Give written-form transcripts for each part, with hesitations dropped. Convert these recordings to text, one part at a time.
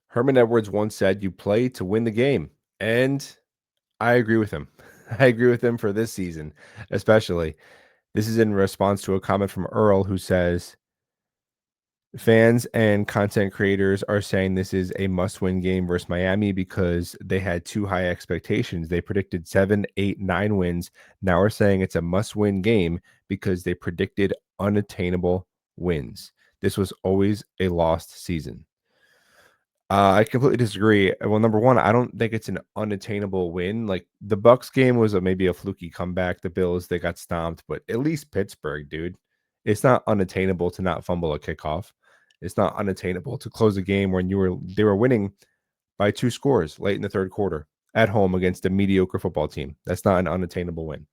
Herman Edwards once said, "You play to win the game." And I agree with him. I agree with him for this season, especially. This is in response to a comment from Earl who says, fans and content creators are saying this is a must-win game versus Miami because they had too high expectations. They predicted 7, 8, 9 wins. Now we're saying it's a must-win game because they predicted unattainable wins. This was always a lost season. I completely disagree. Well, number one, I don't think it's an unattainable win. Like the Bucks game was maybe a fluky comeback. The Bills, they got stomped, but at least Pittsburgh, dude, it's not unattainable to not fumble a kickoff. It's not unattainable to close a game when they were winning by 2 scores late in the third quarter at home against a mediocre football team. That's not an unattainable win.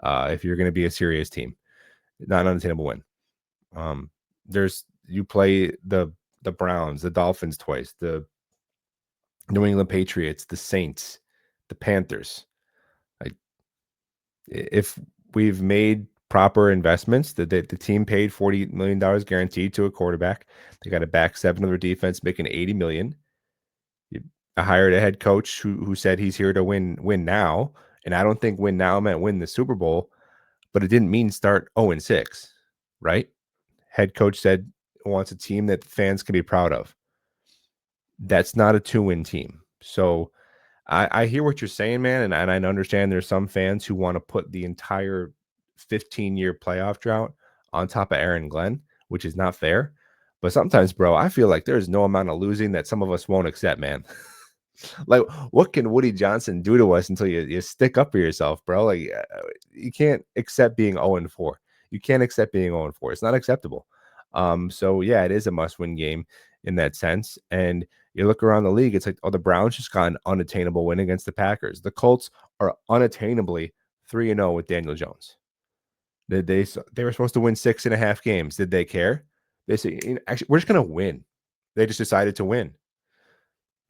If you're going to be a serious team, not an unattainable win. You play the Browns, the Dolphins twice, the New England Patriots, the Saints, the Panthers. If we've made proper investments, the team paid $40 million guaranteed to a quarterback. They got to back 7 of their defense, making $80 million. I hired a head coach who said he's here to win now. And I don't think win now meant win the Super Bowl, but it didn't mean start 0-6, right? Head coach said wants a team that fans can be proud of. That's not a 2-win team. So I hear what you're saying, man, and I understand there's some fans who want to put the entire 15-year playoff drought on top of Aaron Glenn, which is not fair. But sometimes, bro, I feel like there's no amount of losing that some of us won't accept, man. Like, what can Woody Johnson do to us until you stick up for yourself, bro? Like, you can't accept being 0-4. You can't accept being 0-4. It's not acceptable. So yeah, it is a must-win game in that sense. And you look around the league, it's like, oh, the Browns just got an unattainable win against the Packers. The Colts are unattainably 3-0 with Daniel Jones. They were supposed to win 6.5 games. Did they care? They say, actually, we're just gonna win. They just decided to win.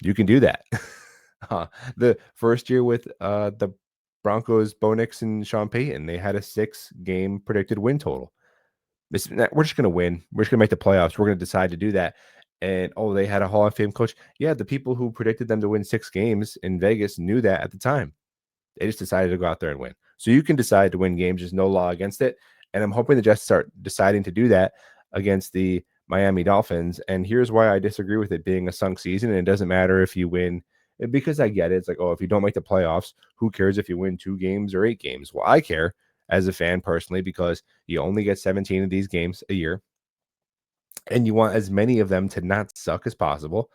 You can do that. The first year with the Broncos, Bo Nix and Sean Payton, they had a 6-game predicted win total. We're just going to win. We're just going to make the playoffs. We're going to decide to do that. And they had a Hall of Fame coach. Yeah, the people who predicted them to win 6 games in Vegas knew that at the time. They just decided to go out there and win. So you can decide to win games. There's no law against it. And I'm hoping the Jets start deciding to do that against the Miami Dolphins. And here's why I disagree with it being a sunk season. And it doesn't matter if you win, because I get it. It's like, if you don't make the playoffs, who cares if you win 2 games or 8 games? Well, I care as a fan personally because you only get 17 of these games a year. And you want as many of them to not suck as possible.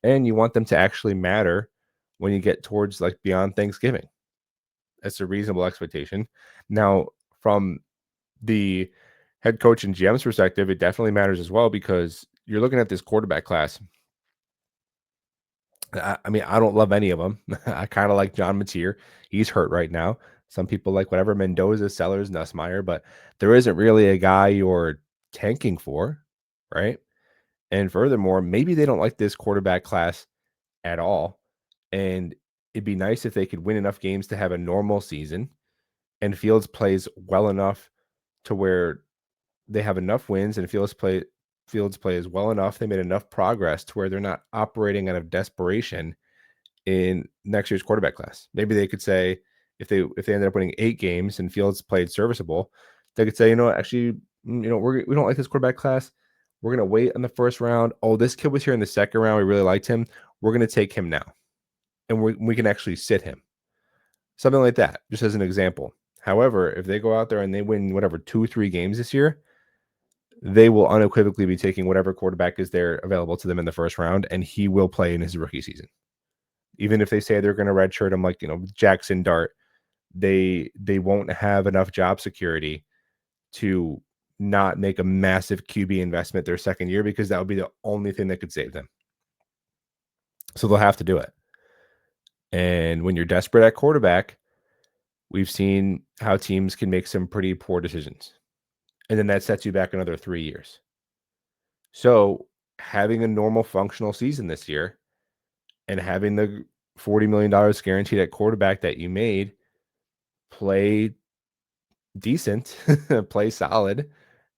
And you want them to actually matter when you get towards like beyond Thanksgiving. That's a reasonable expectation. Now, from the head coach and GM's perspective, it definitely matters as well because you're looking at this quarterback class. I mean, I don't love any of them. I kind of like John Mateer. He's hurt right now. Some people like whatever Mendoza, Sellers, Nussmeier, but there isn't really a guy you're tanking for, right? And furthermore, maybe they don't like this quarterback class at all. And it'd be nice if they could win enough games to have a normal season and Fields plays well enough to where they have enough wins and Fields plays well enough. They made enough progress to where they're not operating out of desperation in next year's quarterback class. Maybe they could say if they ended up winning 8 games and Fields played serviceable, they could say, actually, we don't like this quarterback class. We're gonna wait on the first round. Oh, this kid was here in the second round. We really liked him. We're gonna take him now, and we can actually sit him. Something like that, just as an example. However, if they go out there and they win whatever 2-3 games this year, they will unequivocally be taking whatever quarterback is there available to them in the first round, and he will play in his rookie season. Even if they say they're going to redshirt him, like Jackson Dart, they won't have enough job security to not make a massive QB investment their second year because that would be the only thing that could save them. So they'll have to do it. And when you're desperate at quarterback, we've seen how teams can make some pretty poor decisions. And then that sets you back another 3 years. So having a normal functional season this year and having the $40 million guaranteed at quarterback that you made play decent, play solid,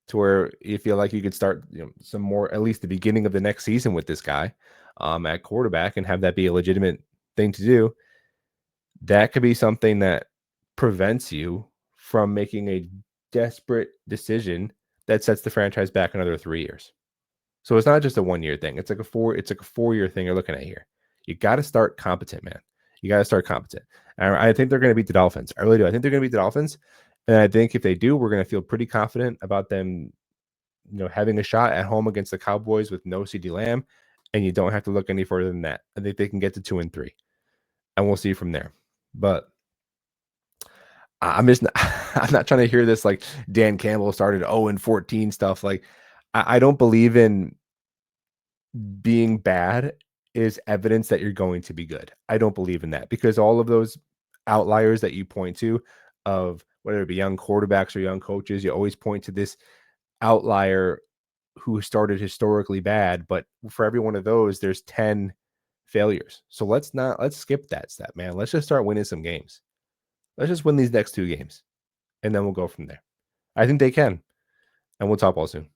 to where you feel like you could start, some more, at least the beginning of the next season with this guy at quarterback and have that be a legitimate thing to do, that could be something that prevents you from making a desperate decision that sets the franchise back another 3 years. So it's not just a 1-year thing. It's like a 4-year thing you're looking at here. You got to start competent, man. You got to start competent. And I think they're going to beat the Dolphins. I really do. I think they're going to beat the Dolphins. And I think if they do, we're going to feel pretty confident about them, having a shot at home against the Cowboys with no CeeDee Lamb. And you don't have to look any further than that. I think they can get to 2-3. And we'll see from there. But I'm just not, I'm not trying to hear this like Dan Campbell started 0-14 stuff. Like I don't believe in being bad is evidence that you're going to be good. I don't believe in that, because all of those outliers that you point to, of whether it be young quarterbacks or young coaches, you always point to this outlier who started historically bad. But for every one of those, there's 10 failures. So let's skip that step, man. Let's just start winning some games. Let's just win these next 2 games and then we'll go from there. I think they can. And we'll talk all soon.